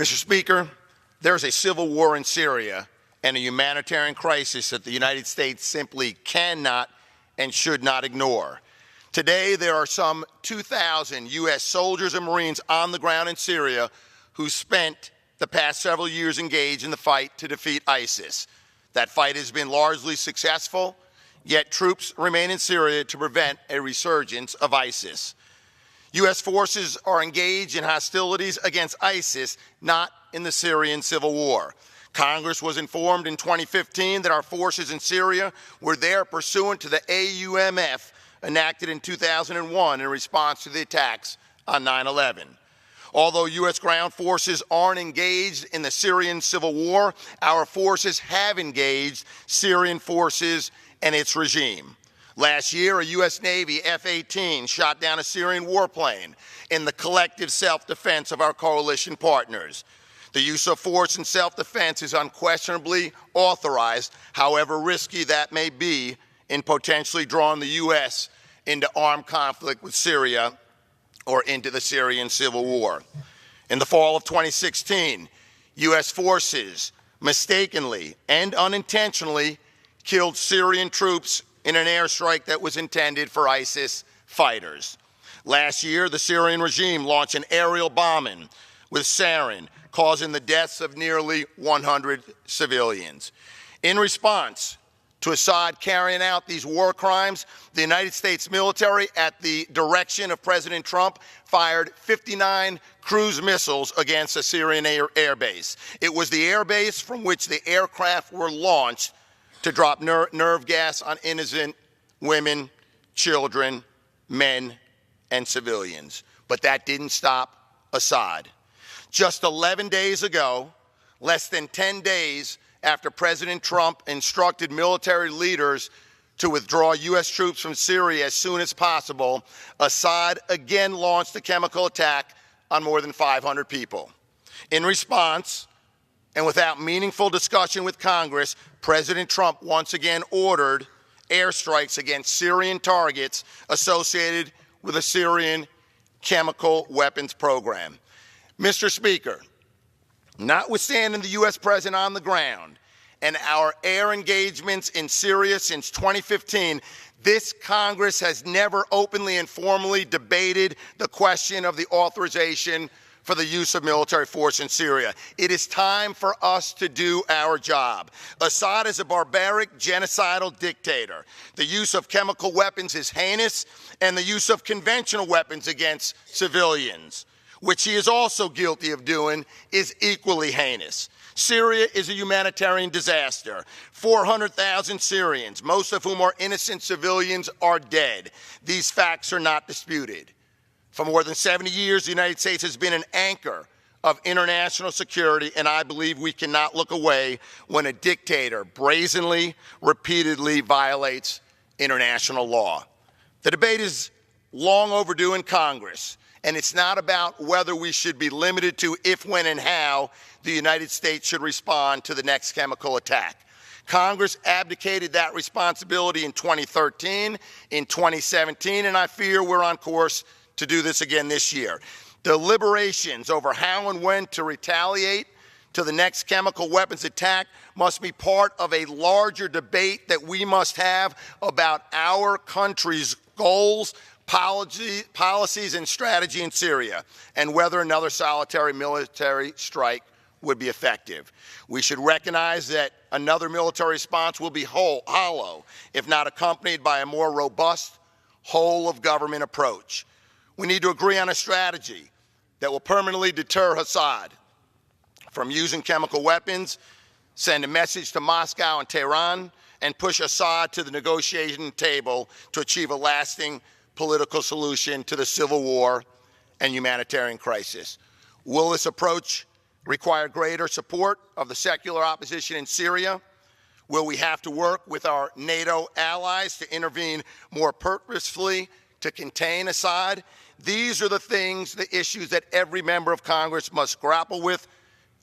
Mr. Speaker, there's a civil war in Syria and a humanitarian crisis that the United States simply cannot and should not ignore. Today, there are some 2,000 U.S. soldiers and Marines on the ground in Syria who spent the past several years engaged in the fight to defeat ISIS. That fight has been largely successful, yet troops remain in Syria to prevent a resurgence of ISIS. U.S. forces are engaged in hostilities against ISIS, not in the Syrian civil war. Congress was informed in 2015 that our forces in Syria were there pursuant to the AUMF enacted in 2001 in response to the attacks on 9/11. Although U.S. ground forces aren't engaged in the Syrian civil war, our forces have engaged Syrian forces and its regime. Last year, a U.S. Navy F-18 shot down a Syrian warplane in the collective self-defense of our coalition partners. The use of force in self-defense is unquestionably authorized, however risky that may be in potentially drawing the U.S. into armed conflict with Syria or into the Syrian civil war. In the fall of 2016, U.S. forces mistakenly and unintentionally killed Syrian troops in an airstrike that was intended for ISIS fighters. Last year, the Syrian regime launched an aerial bombing with sarin, causing the deaths of nearly 100 civilians. In response to Assad carrying out these war crimes, the United States military, at the direction of President Trump, fired 59 cruise missiles against a Syrian air base. It was the air base from which the aircraft were launched to drop nerve gas on innocent women, children, men, and civilians. But that didn't stop Assad. Just 11 days ago, less than 10 days after President Trump instructed military leaders to withdraw U.S. troops from Syria as soon as possible, Assad again launched a chemical attack on more than 500 people. In response, and without meaningful discussion with Congress, President Trump once again ordered airstrikes against Syrian targets associated with a Syrian chemical weapons program. Mr. Speaker, notwithstanding the U.S. President on the ground and our air engagements in Syria since 2015, this Congress has never openly and formally debated the question of the authorization for the use of military force in Syria. It is time for us to do our job. Assad is a barbaric, genocidal dictator. The use of chemical weapons is heinous, and the use of conventional weapons against civilians, which he is also guilty of doing, is equally heinous. Syria is a humanitarian disaster. 400,000 Syrians, most of whom are innocent civilians, are dead. These facts are not disputed. For more than 70 years, the United States has been an anchor of international security, and I believe we cannot look away when a dictator brazenly, repeatedly violates international law. The debate is long overdue in Congress, and it's not about whether we should be limited to if, when, and how the United States should respond to the next chemical attack. Congress abdicated that responsibility in 2013, in 2017, and I fear we're on course to do this again this year. Deliberations over how and when to retaliate to the next chemical weapons attack must be part of a larger debate that we must have about our country's goals, policies, and strategy in Syria, and whether another solitary military strike would be effective. We should recognize that another military response will be hollow, if not accompanied by a more robust, whole-of-government approach. We need to agree on a strategy that will permanently deter Assad from using chemical weapons, send a message to Moscow and Tehran, and push Assad to the negotiating table to achieve a lasting political solution to the civil war and humanitarian crisis. Will this approach require greater support of the secular opposition in Syria? Will we have to work with our NATO allies to intervene more purposefully to contain Assad? These are the things, the issues that every member of Congress must grapple with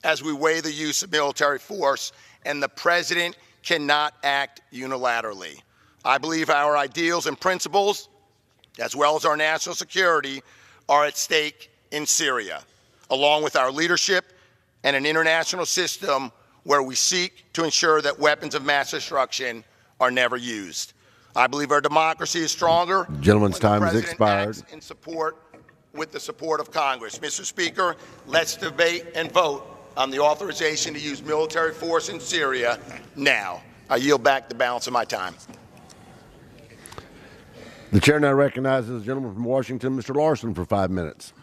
as we weigh the use of military force, and the President cannot act unilaterally. I believe our ideals and principles, as well as our national security, are at stake in Syria. Along with our leadership, and an international system where we seek to ensure that weapons of mass destruction are never used. I believe our democracy is stronger. Gentleman's when the time has President expired. acts in support with the support of Congress. Mr. Speaker, let's debate and vote on the authorization to use military force in Syria now. I yield back the balance of my time. The chair now recognizes the gentleman from Washington, Mr. Larson, for 5 minutes.